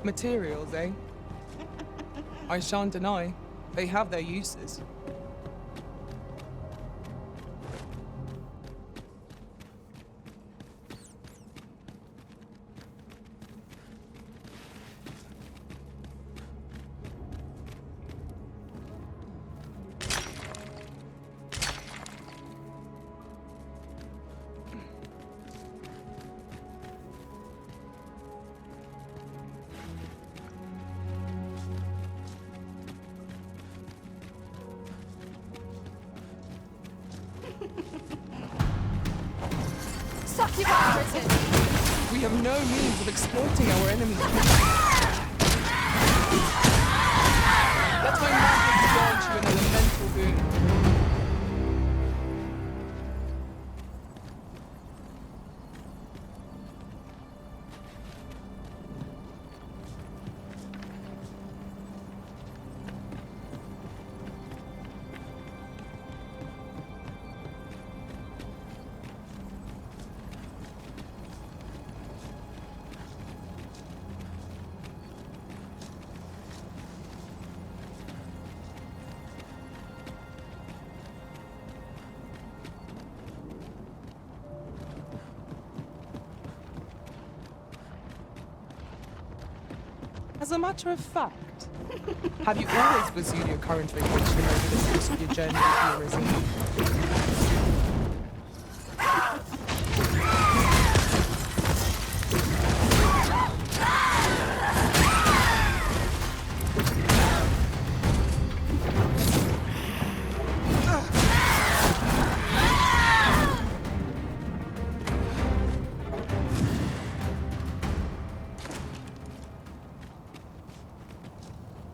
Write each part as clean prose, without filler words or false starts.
Materials, eh? I shan't deny, they have their uses. Suck you up, Arisen! We have no means of exploiting our enemies. Let my magic grant you an elemental boon. As a matter of fact, have you always pursued your current vocation over the course of your journey with Arisen?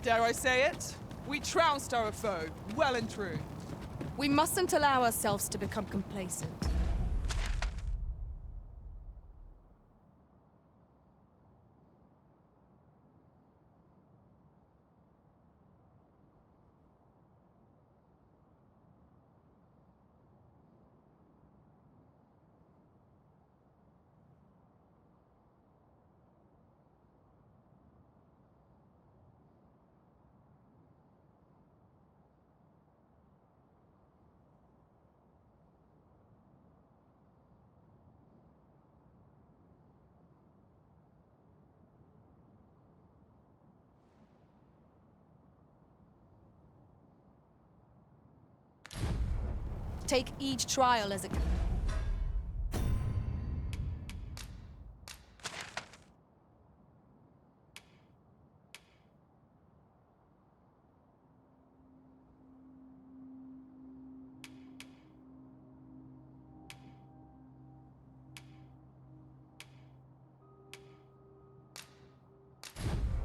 Dare I say it? We trounced our foe, well and true. We mustn't allow ourselves to become complacent. Take each trial as a...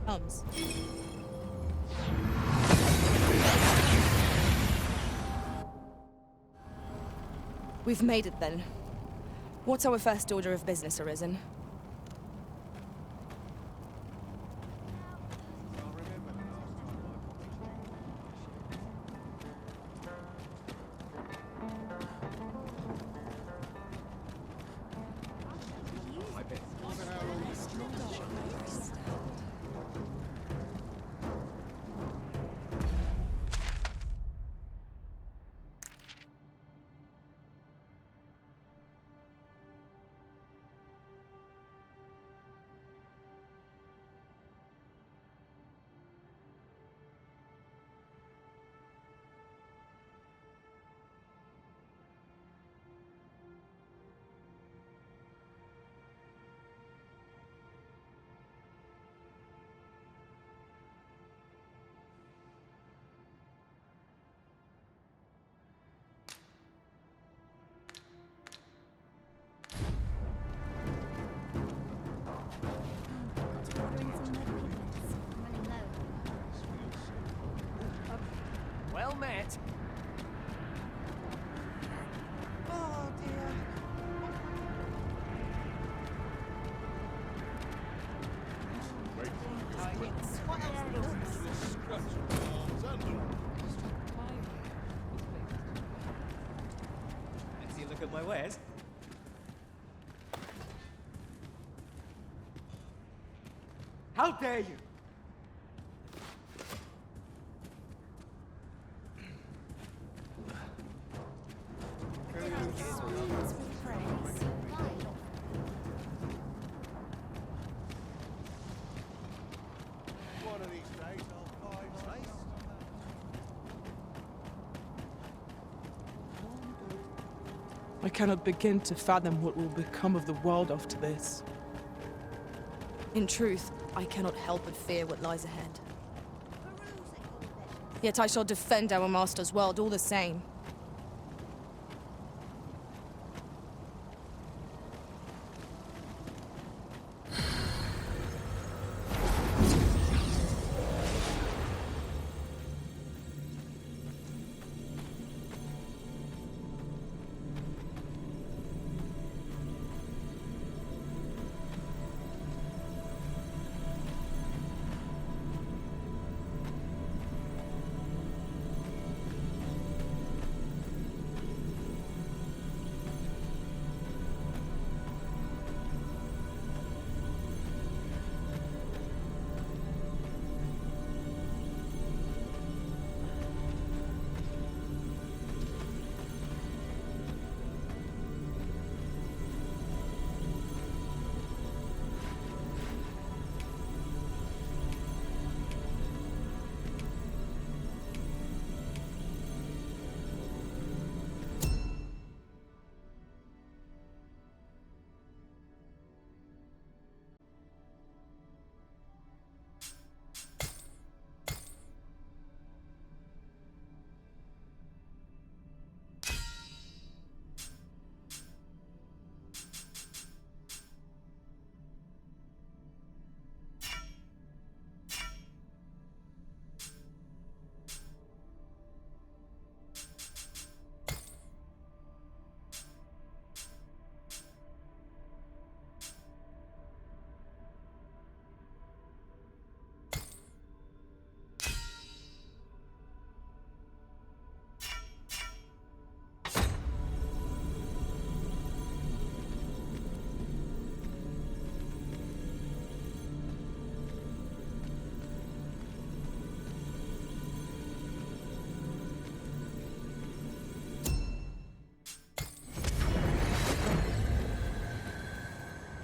comes. We've made it then. What's our first order of business, Arisen? Well met. Oh dear. Fancy a look at my wares? How dare you? One of these days I'll find I cannot begin to fathom what will become of the world after this. In truth, I cannot help but fear what lies ahead. Yet I shall defend our master's world all the same.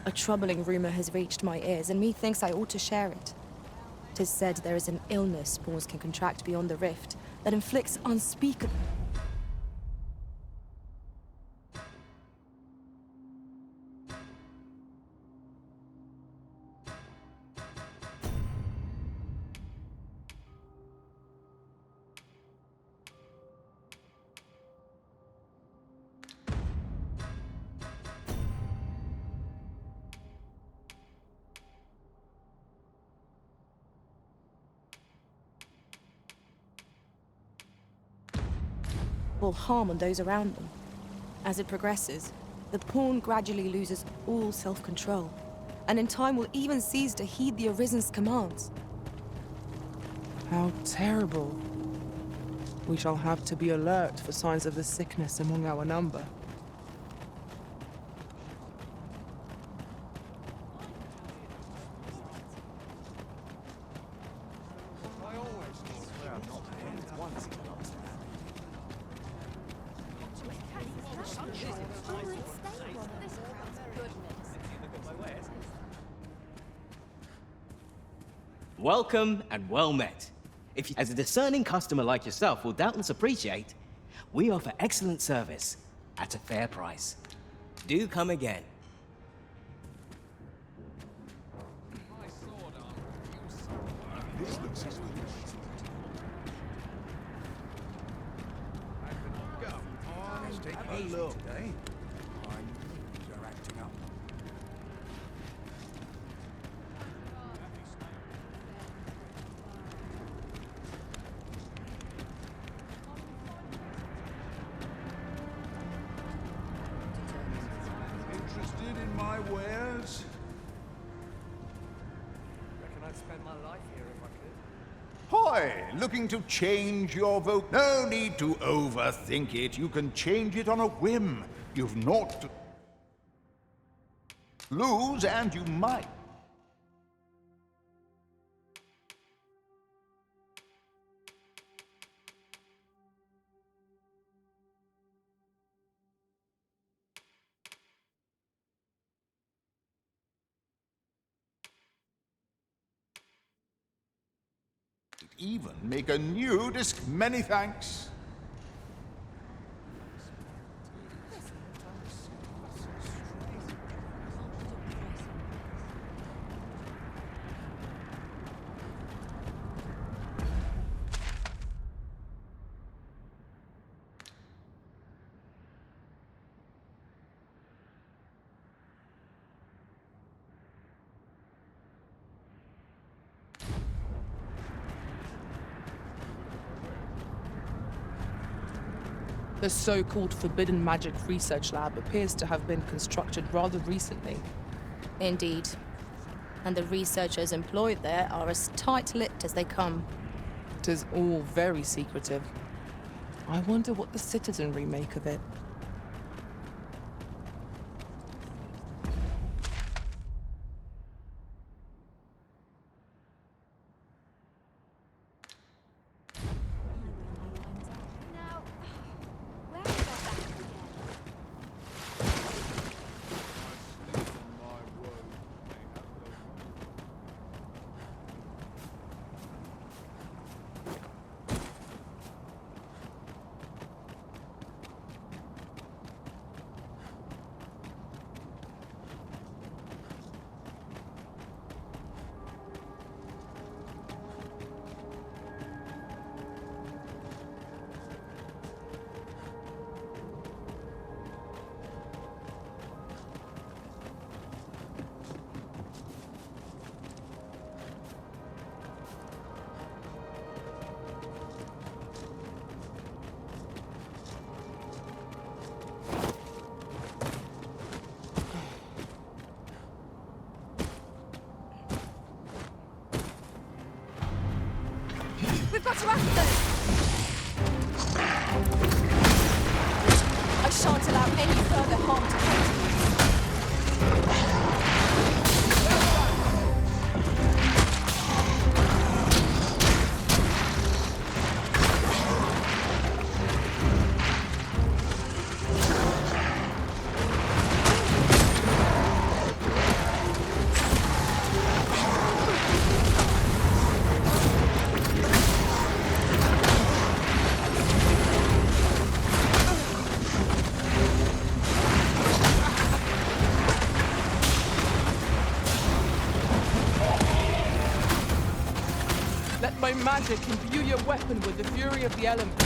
A troubling rumor has reached my ears, and methinks I ought to share it. 'Tis said there is an illness spawns can contract beyond the rift that inflicts unspeakable... will harm on those around them. As it progresses, the pawn gradually loses all self-control, and in time will even cease to heed the Arisen's commands. How terrible. We shall have to be alert for signs of the sickness among our number. Welcome and well met. If you, as a discerning customer like yourself, will doubtless appreciate, we offer excellent service at a fair price. Do come again. This looks as Let's take a look, eh? You're acting up. Interested in my wares? Reckon I'd spend my life here if I could. Hoy, looking to change your vote? No need to overthink it. You can change it on a whim. You've naught to lose, and you might. even make a new disc. Many thanks. The so-called Forbidden Magic Research Lab appears to have been constructed rather recently. Indeed. And the researchers employed there are as tight-lipped as they come. It is all very secretive. I wonder what the citizenry make of it. Now, where is our back again? We've got to act them! I shan't allow any further harm to come to you. Let my magic imbue your weapon with the fury of the elements.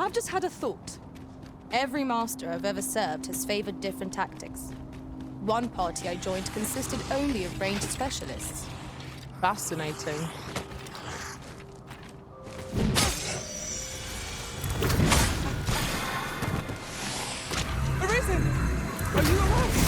I've just had a thought. Every master I've ever served has favored different tactics. One party I joined consisted only of ranged specialists. Fascinating. Arisen! Are you alright?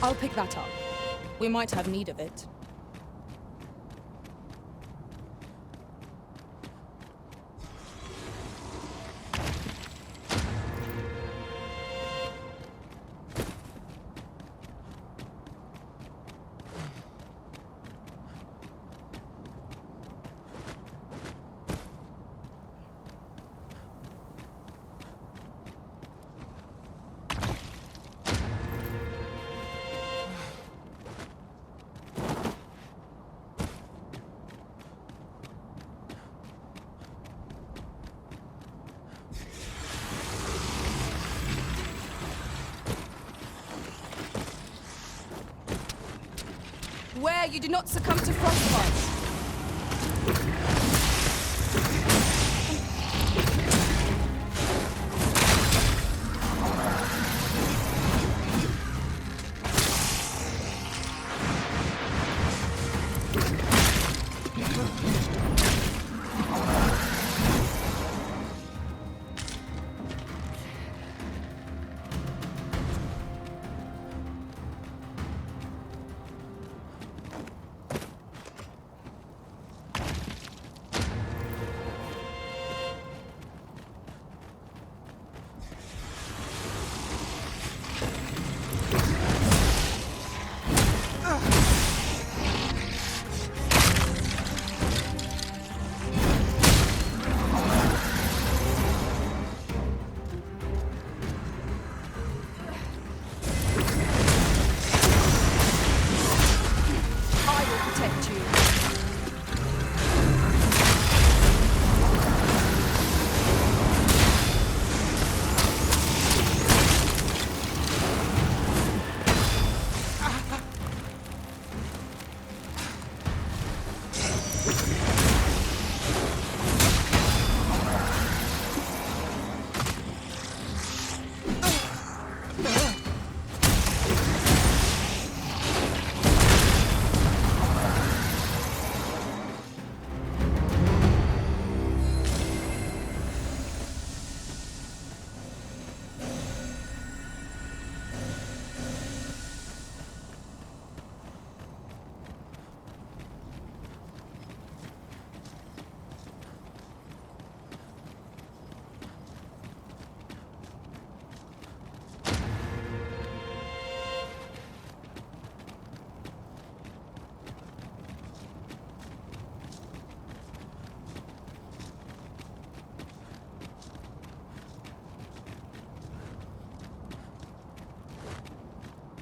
I'll pick that up. We might have need of it. Where you do not succumb to frostbite.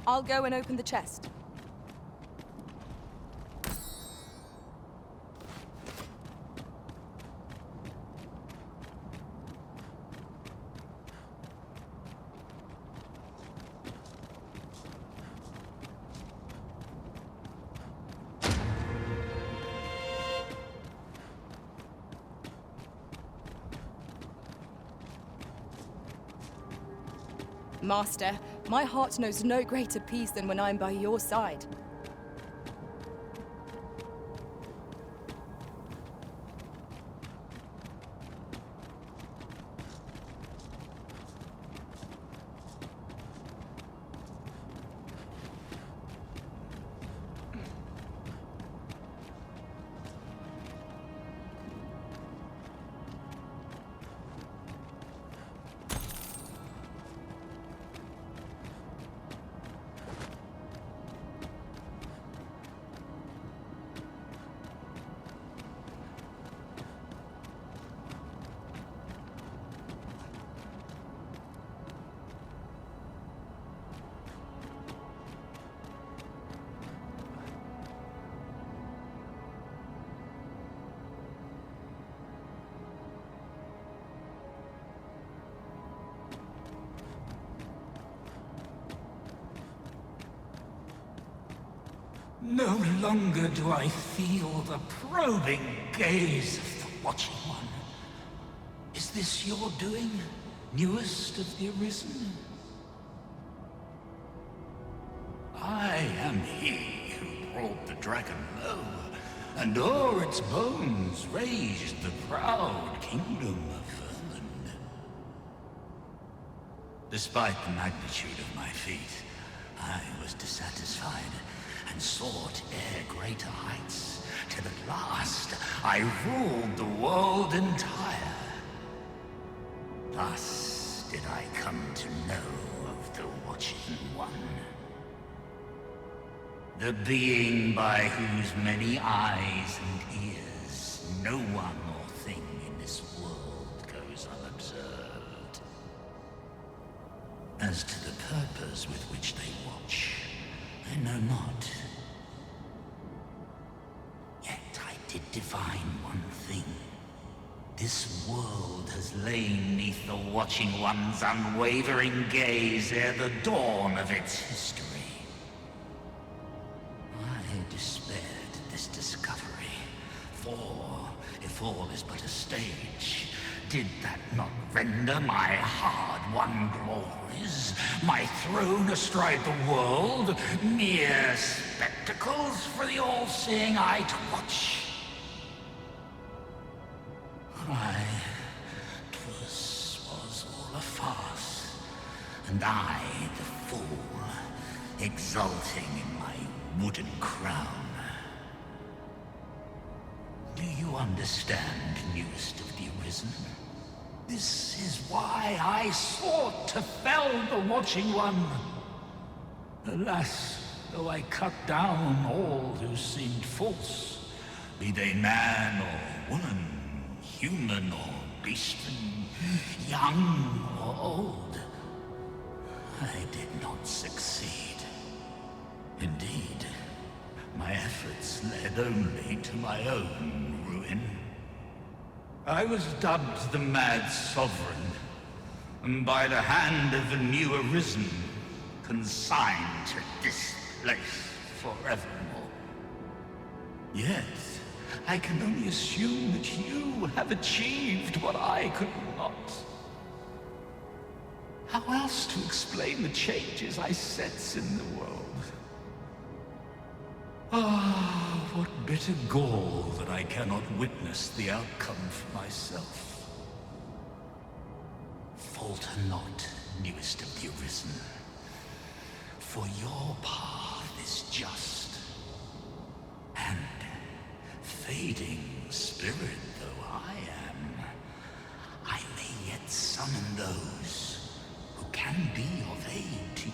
I'll go and open the chest. Master, my heart knows no greater peace than when I'm by your side. No longer do I feel the probing gaze of the Watching One. Is this your doing, newest of the Arisen? I am he who brought the dragon low, and o'er its bones raised the proud kingdom of Vermin. Despite the magnitude of my feat, I was dissatisfied and sought e'er greater heights, till at last I ruled the world entire. Thus did I come to know of the Watching One. The being by whose many eyes and ears no one or thing in this world goes unobserved. As to the purpose with which they watch, I know not. Yet I did divine one thing. This world has lain neath the Watching One's unwavering gaze ere the dawn of its history. I despaired at this discovery, for if all is but a stage, did that not render my hard-won glories, my throne astride the world, mere spectacles for the all-seeing eye to watch? Aye, 'twas all a farce, and I, the fool, exulting in my wooden crown. Do you understand, newest of the Arisen? This is why I sought to fell the Watching One. Alas, though I cut down all who seemed false, be they man or woman, human or beastly, young or old, I did not succeed. Indeed, my efforts led only to my own ruin. I was dubbed the Mad Sovereign, and by the hand of the new Arisen, consigned to this place forevermore. Yet, I can only assume that you have achieved what I could not. How else to explain the changes I sense in the world? Ah, what bitter gall that I cannot witness the outcome for myself. Falter not, newest of the Arisen, for your path is just. And, fading spirit though I am, I may yet summon those who can be of aid to you.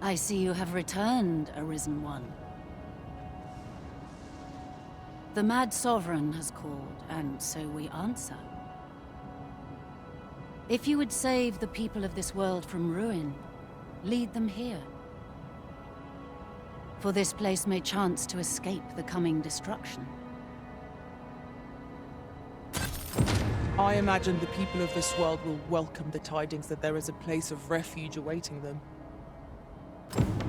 I see you have returned, Arisen One. The Mad Sovereign has called, and so we answer. If you would save the people of this world from ruin, lead them here. For this place may chance to escape the coming destruction. I imagine the people of this world will welcome the tidings that there is a place of refuge awaiting them.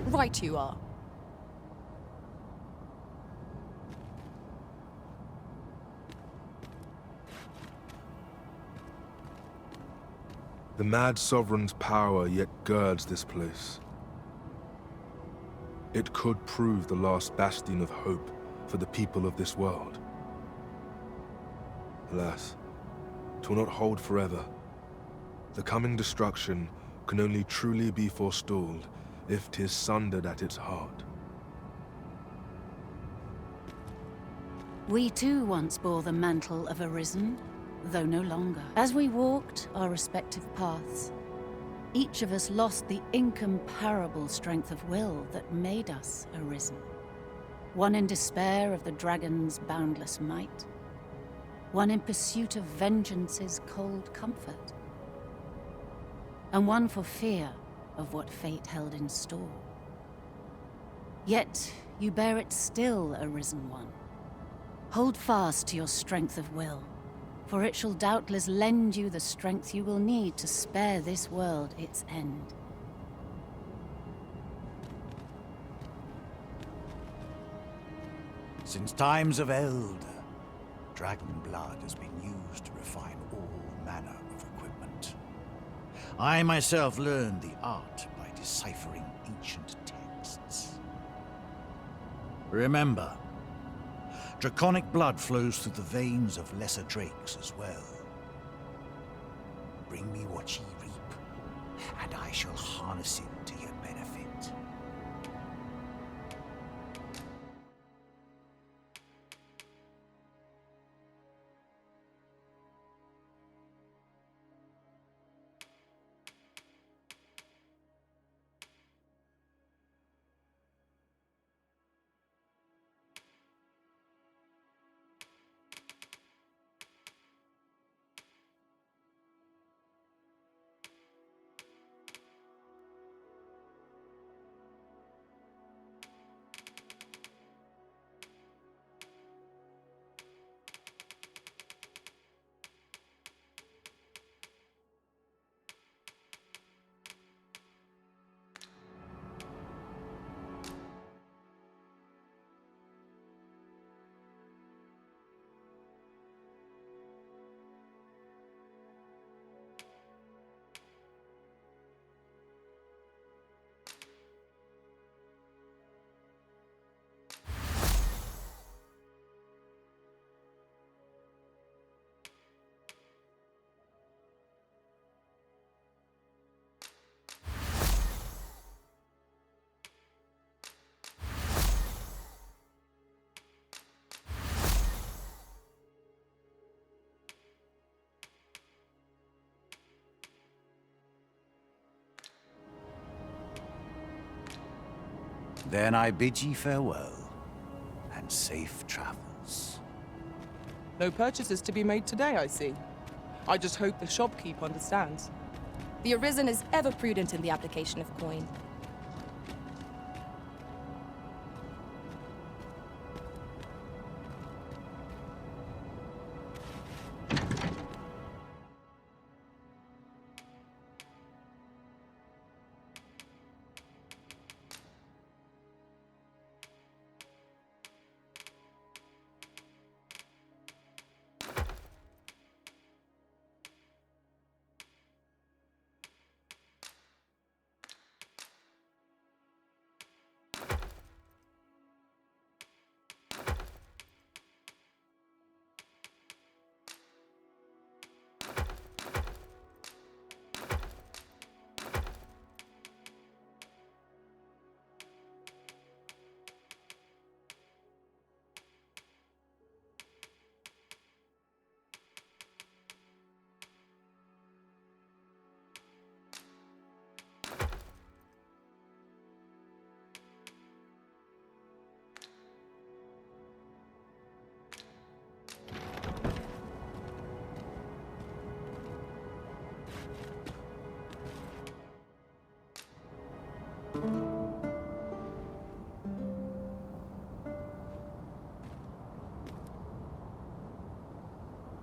Right you are. The Mad Sovereign's power yet girds this place. It could prove the last bastion of hope for the people of this world. Alas, 'twill not hold forever. The coming destruction can only truly be forestalled if 'tis sundered at its heart. We too once bore the mantle of Arisen, though no longer. As we walked our respective paths, each of us lost the incomparable strength of will that made us Arisen. One in despair of the dragon's boundless might, one in pursuit of vengeance's cold comfort, and one for fear of what fate held in store. Yet you bear it still, Arisen One. Hold fast to your strength of will, for it shall doubtless lend you the strength you will need to spare this world its end. Since times of eld, dragon blood has been used to refine all manner of equipment. I myself learned the art by deciphering ancient texts. Remember, draconic blood flows through the veins of lesser drakes as well. bring me what ye reap, and I shall harness it to your benefit. Then I bid ye farewell, and safe travels. No purchases to be made today, I see. I just hope the shopkeep understands. The Arisen is ever prudent in the application of coin.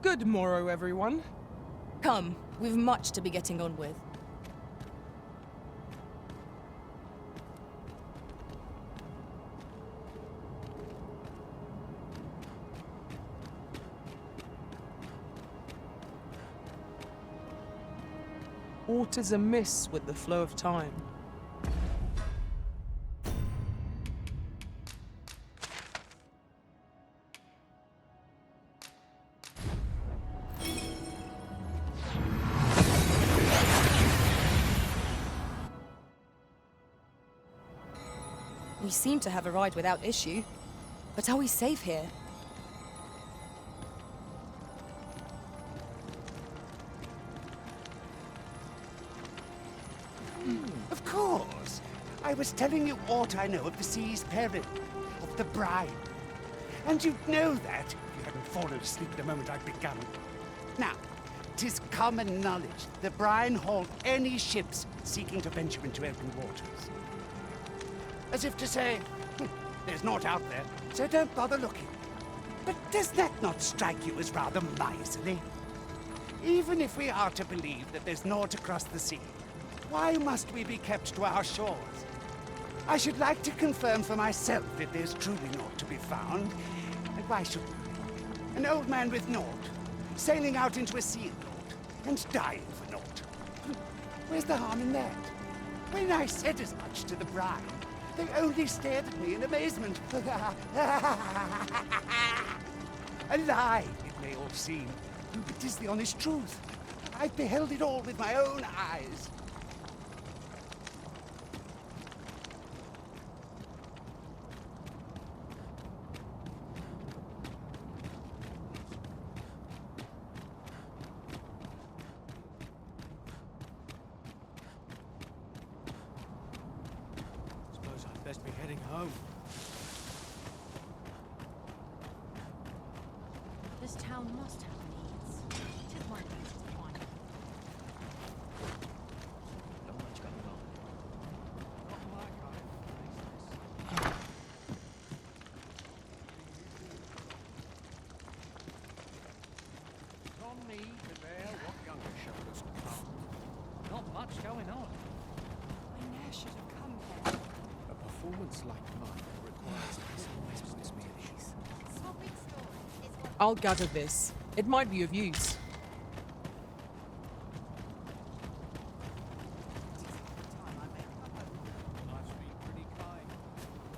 Good morrow, everyone. Come, we've much to be getting on with. Aught is amiss with the flow of time. We seem to have arrived without issue. But are we safe here? Of course. I was telling you aught I know of the sea's peril, of the brine. And you'd know that if you hadn't fallen asleep the moment I'd begun. Now, 'tis common knowledge the brine hauled any ships seeking to venture into open waters. As if to say, there's naught out there, so don't bother looking. But does that not strike you as rather miserly? Even if we are to believe that there's naught across the sea, why must we be kept to our shores? I should like to confirm for myself if there's truly naught to be found. And why shouldn't I? An old man with naught, sailing out into a sea of naught, and dying for naught. Where's the harm in that? When I said as much to the bride, they only stared at me in amazement. A lie, it may all seem, but 'tis the honest truth. I beheld it all with my own eyes. Suppose I'd best be heading home. This town must have needs. Tis my duty to find them. Not much going on. Not my kind of place, this. It's on me to bear what younger shoulders come. Not much going on. I ne'er should have come here. A performance like mine requires always puts me at ease. Swapping stories is what I'll gather this. It might be of use. Life's been pretty kind.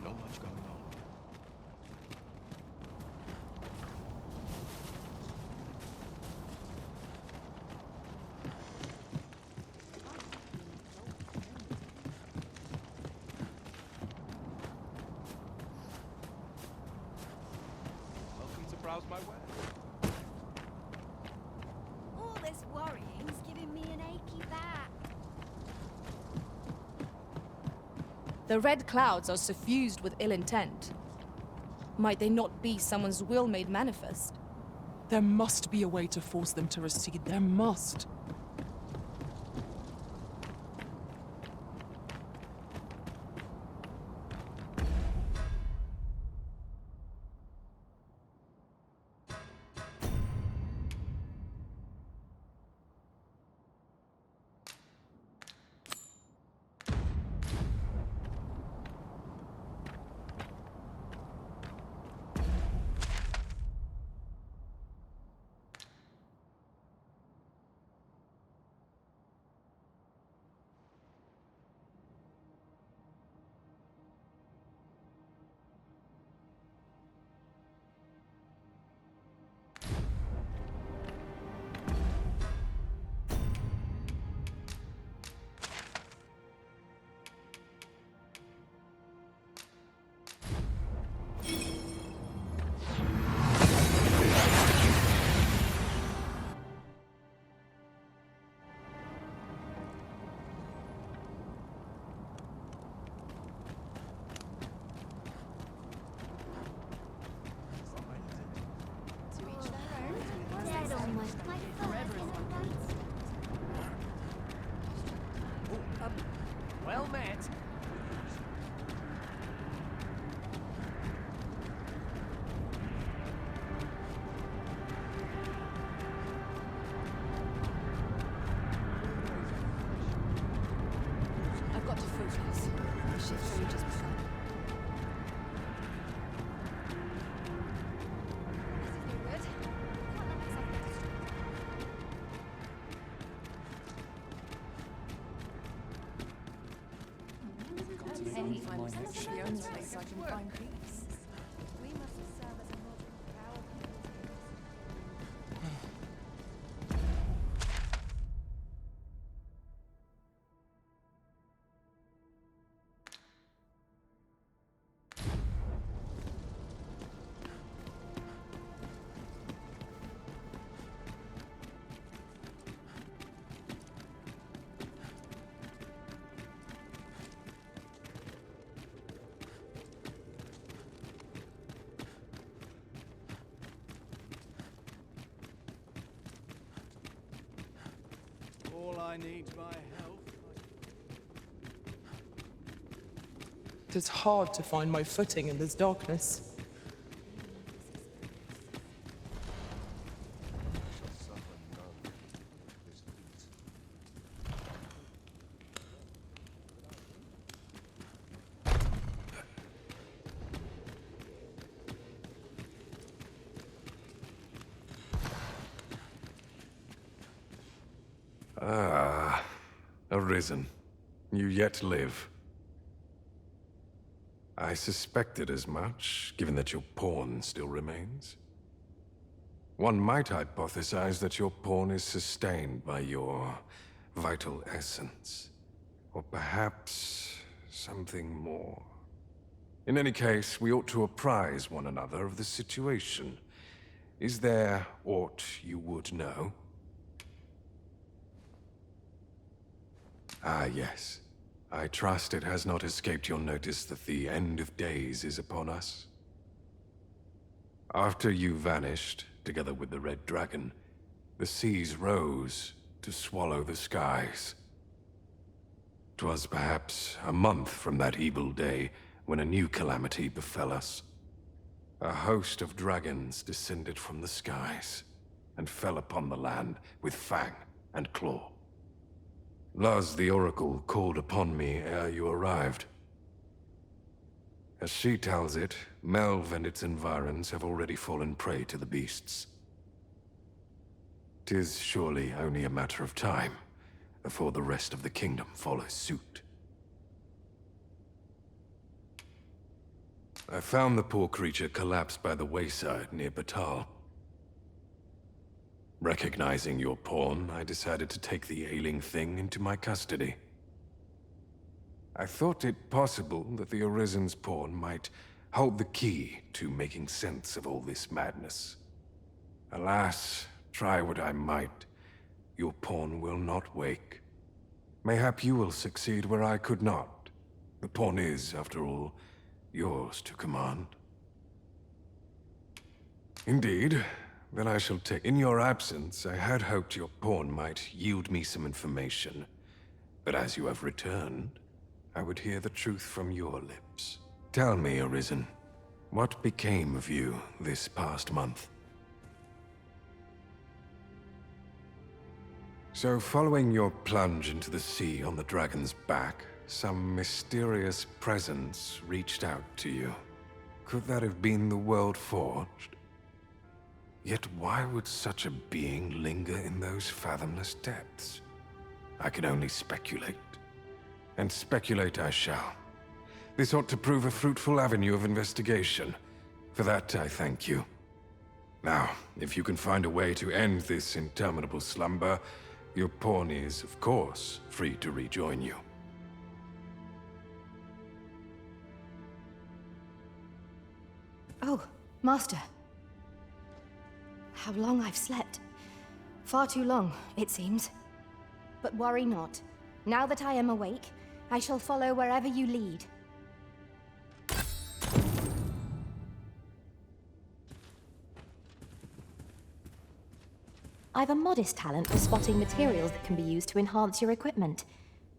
Not much going on. Welcome to browse my wares. all this worrying's giving me an achy back. The red clouds are suffused with ill intent. Might they not be someone's will made manifest? There must be a way to force them to recede. There must. Dead almost. My Well met. I've got to focus. The shift's only just begun. As if you would. Can't let myself get distracted. Any time it's the only place I can find peace. We must serve as a model for our people's use. All I need's my help. It is hard to find my footing in this darkness. Ah, Arisen. You yet live. I suspected as much, given that your pawn still remains. One might hypothesize that your pawn is sustained by your vital essence. Or perhaps something more. In any case, we ought to apprise one another of the situation. Is there aught you would know? Ah, yes. I trust it has not escaped your notice that the end of days is upon us. After you vanished, together with the Red Dragon, the seas rose to swallow the skies. 'Twas perhaps a month from that evil day when a new calamity befell us. A host of dragons descended from the skies and fell upon the land with fang and claw. Luz the Oracle called upon me ere you arrived. As she tells it, Melve and its environs have already fallen prey to the beasts. 'Tis surely only a matter of time before the rest of the kingdom follows suit. I found the poor creature collapsed by the wayside near Batal. Recognizing your pawn, I decided to take the ailing thing into my custody. I thought it possible that the Arisen's pawn might hold the key to making sense of all this madness. Alas, try what I might, your pawn will not wake. Mayhap you will succeed where I could not. The pawn is, after all, yours to command. Indeed, then I shall take... In your absence, I had hoped your pawn might yield me some information. But as you have returned, I would hear the truth from your lips. Tell me, Arisen, what became of you this past month? So, following your plunge into the sea on the dragon's back, some mysterious presence reached out to you. Could that have been the World Forged? Yet why would such a being linger in those fathomless depths? I can only speculate. And speculate I shall. This ought to prove a fruitful avenue of investigation. For that, I thank you. Now, if you can find a way to end this interminable slumber, your pawn is, of course, free to rejoin you. Oh, Master. How long I've slept. Far too long, it seems. But worry not. Now that I am awake, I shall follow wherever you lead. I've a modest talent for spotting materials that can be used to enhance your equipment.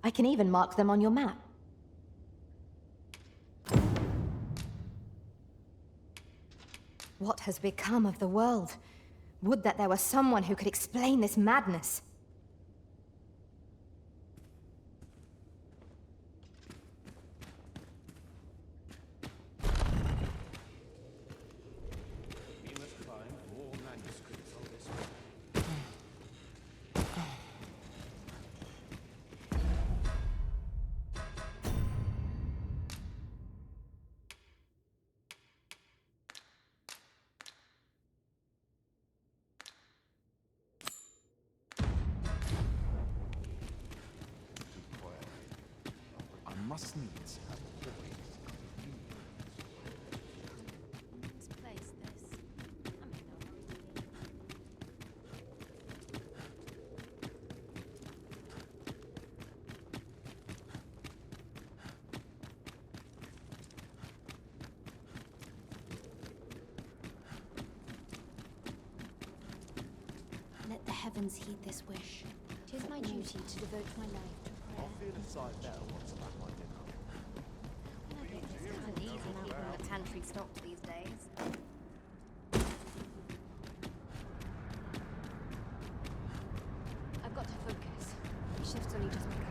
I can even mark them on your map. What has become of the world? Would that there were someone who could explain this madness. We must find more manuscripts on this. I must needs have a voice. Place this. I'm in no hurry to leave. Let the heavens heed this wish. 'Tis my duty to devote my life to prayer. I'll feel inside better once I've had my dinner. I get this kind of easy keeping the pantry stocked these days. I've got to focus. The shift's only just begun.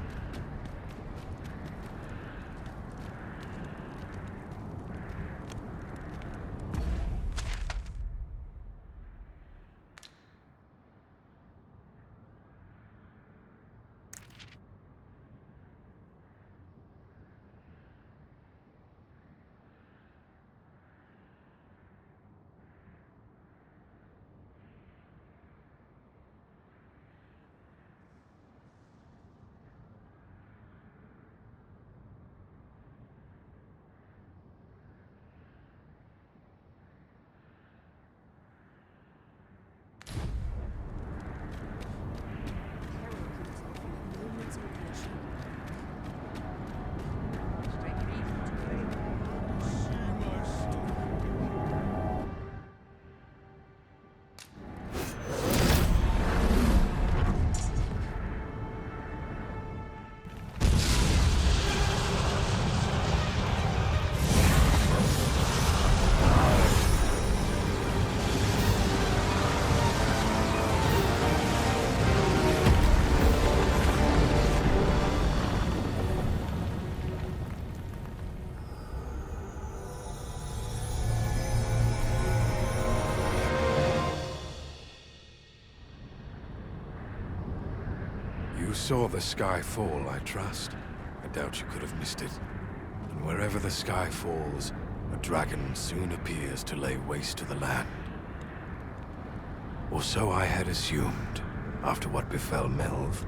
saw the sky fall, I trust. I doubt you could have missed it. And wherever the sky falls, a dragon soon appears to lay waste to the land. Or so I had assumed, after what befell Melv.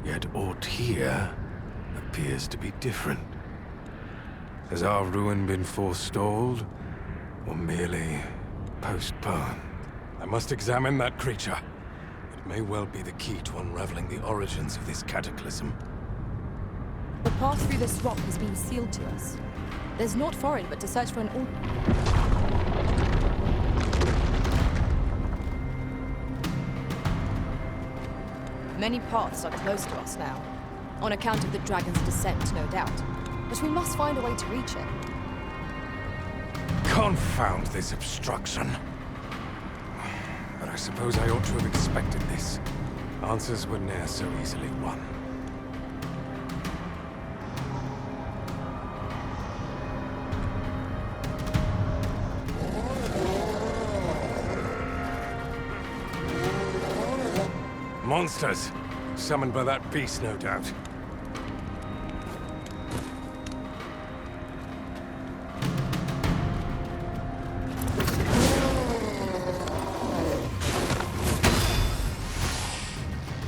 Yet aught here appears to be different. Has our ruin been forestalled, or merely postponed? I must examine that creature. It may well be the key to unraveling the origins of this cataclysm. The path through this rock has been sealed to us. There's naught for it but to search for an Many paths are closed to us now, on account of the dragon's descent, no doubt. But we must find a way to reach it. Confound this obstruction. But I suppose I ought to have expected this. Answers were ne'er so easily won. Monsters! Summoned by that beast, no doubt.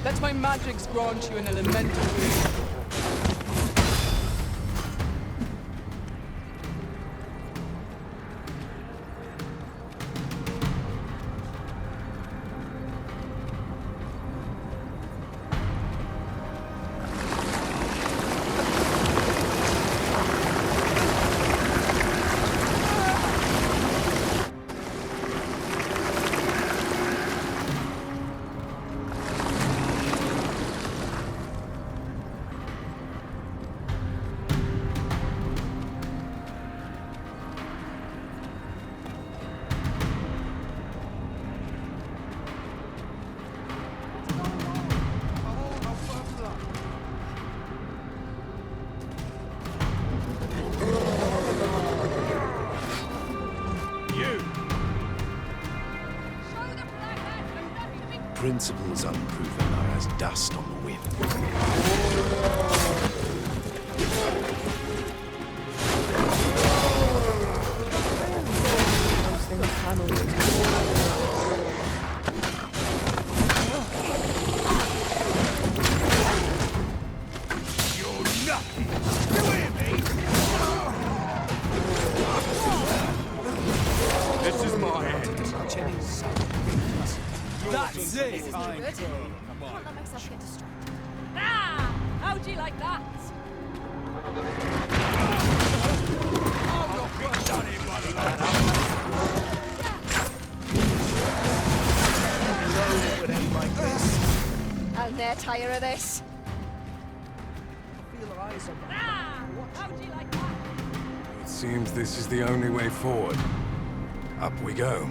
Let my magics grant you an elemental wisdom. Principles unproven are as dust on the wind. This is my end. That's it! Come on. Can't let myself get distracted. Ah! How'd you like that? And they're tired of this. Ah! How'd you like that? It seems this is the only way forward. Up we go.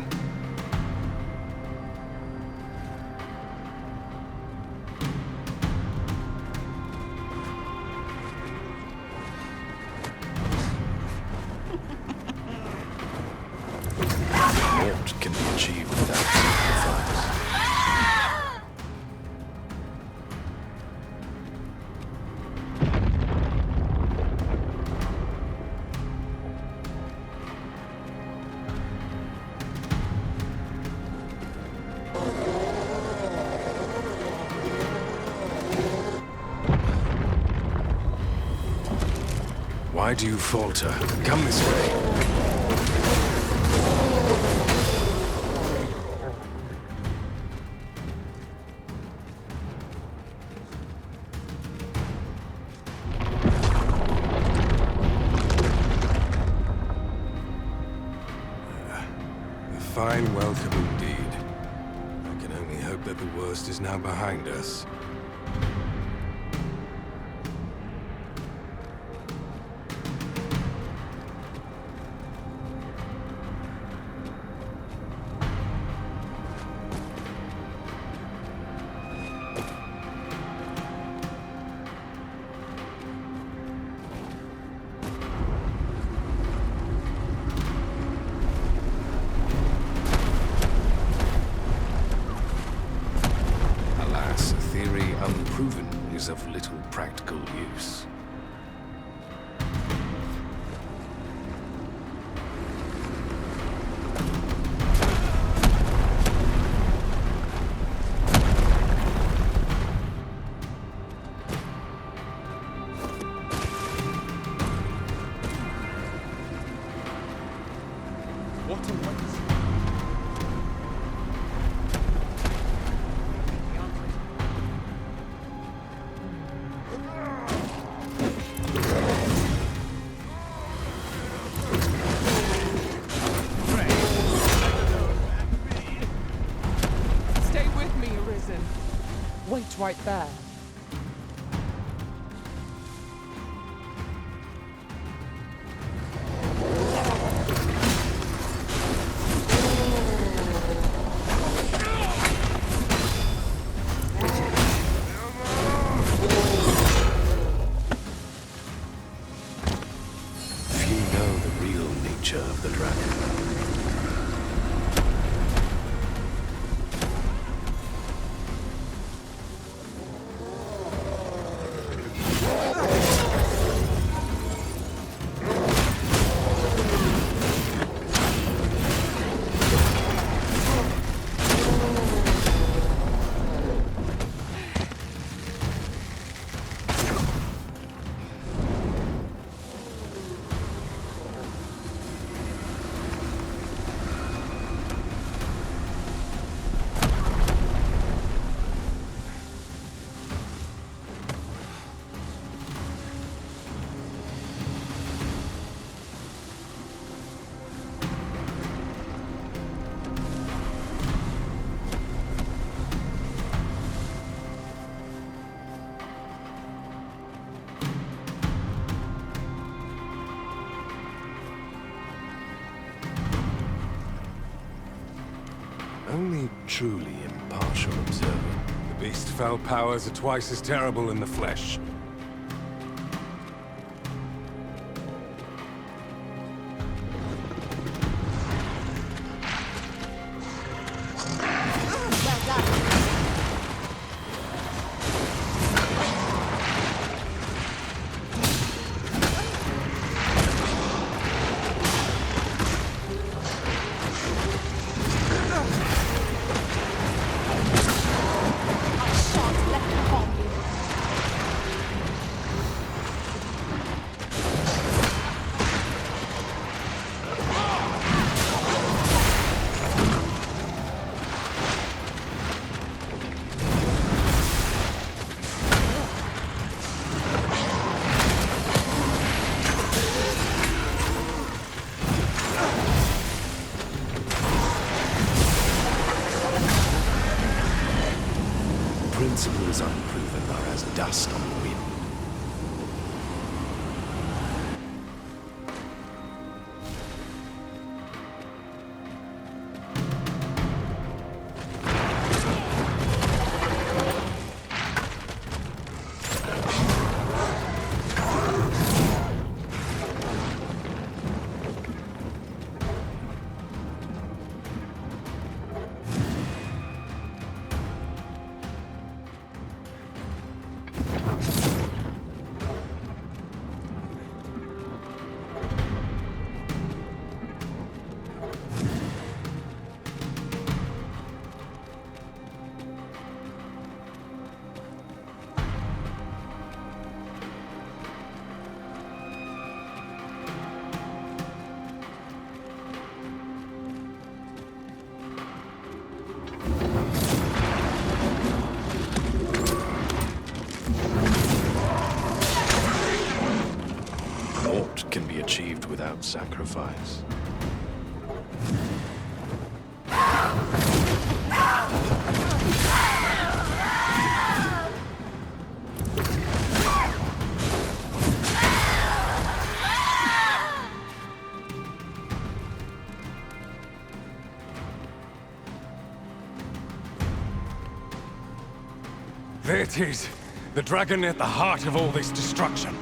What can be achieved without sacrifice? Why do you falter? Come this way. A fine welcome indeed. I can only hope that the worst is now behind us. Alas, a theory is of little practical use. What a waste. Stay with me, Arisen. Wait right there. Few know the real nature of the dragon. Only truly impartial observer. The beast's fell powers are twice as terrible in the flesh. Principles unproven are as dust on the wind. Naught can be achieved without sacrifice. There it is! The dragon at the heart of all this destruction.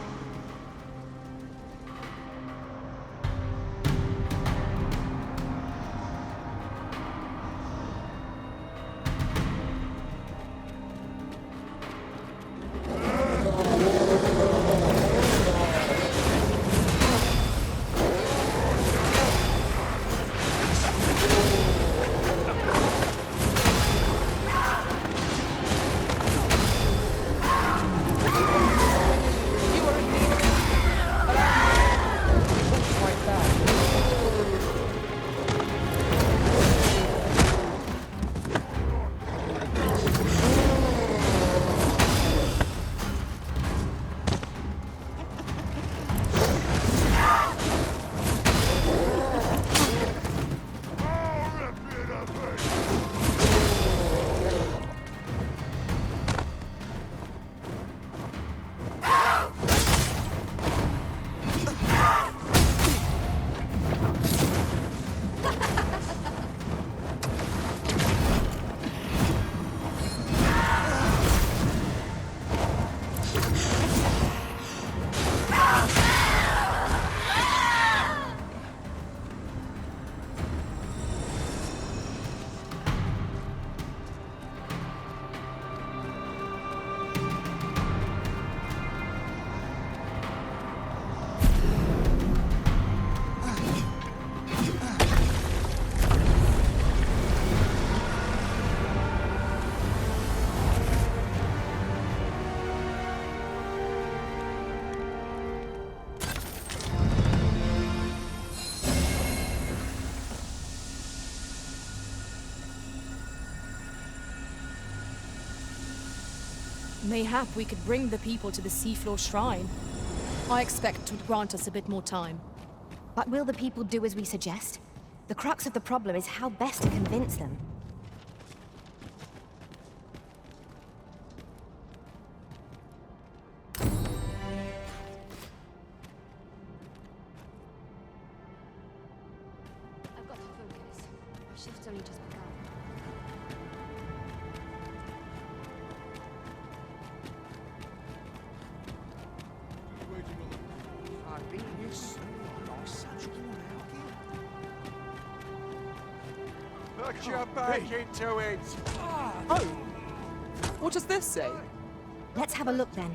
Mayhap we could bring the people to the seafloor shrine. I expect it would grant us a bit more time. But will the people do as we suggest? The crux of the problem is how best to convince them. I've got to focus. Our shift's only just begun. Put your back into it! Oh! What does this say? Let's have a look then.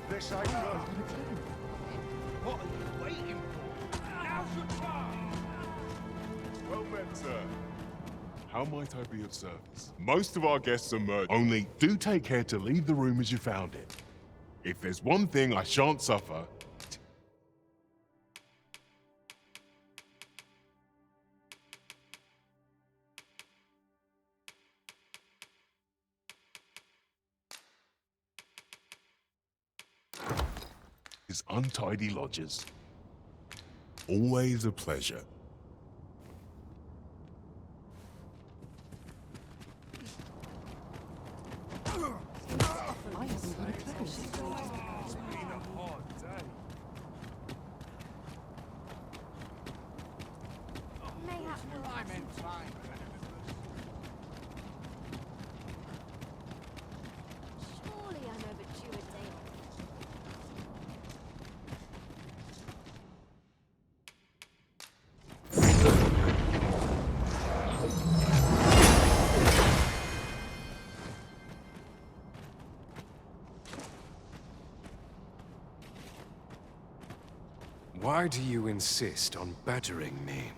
This ain't good. What are you waiting for? Now's your time! Well met, sir. How might I be of service? Most of our guests are merged. Only do take care to leave the room as you found it. If there's one thing I shan't suffer, is untidy lodgers. Always a pleasure. Surely I'm overdue a day. Why do you insist on badgering me?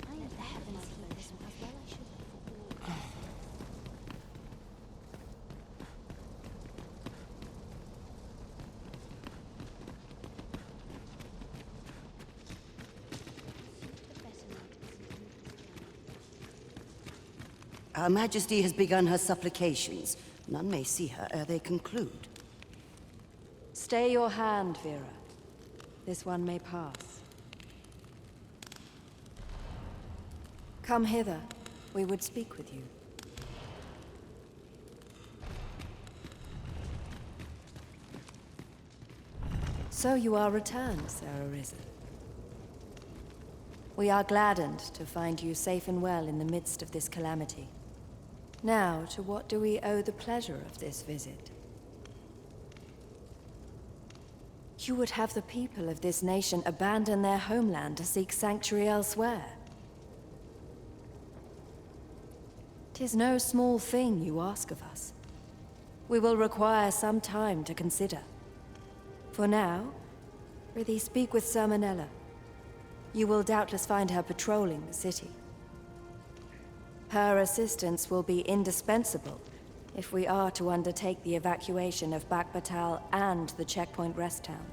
Let the heavens heed this one as well I should have forewarned. Her Majesty has begun her supplications. None may see her ere they conclude. Stay your hand, Vera. This one may pass. Come hither. We would speak with you. So you are returned, Sir Arisen. We are gladdened to find you safe and well in the midst of this calamity. Now, to what do we owe the pleasure of this visit? You would have the people of this nation abandon their homeland to seek sanctuary elsewhere. 'Tis no small thing you ask of us. We will require some time to consider. For now, prithee speak with Sir Manella. You will doubtless find her patrolling the city. Her assistance will be indispensable if we are to undertake the evacuation of Bakbatal and the checkpoint rest town.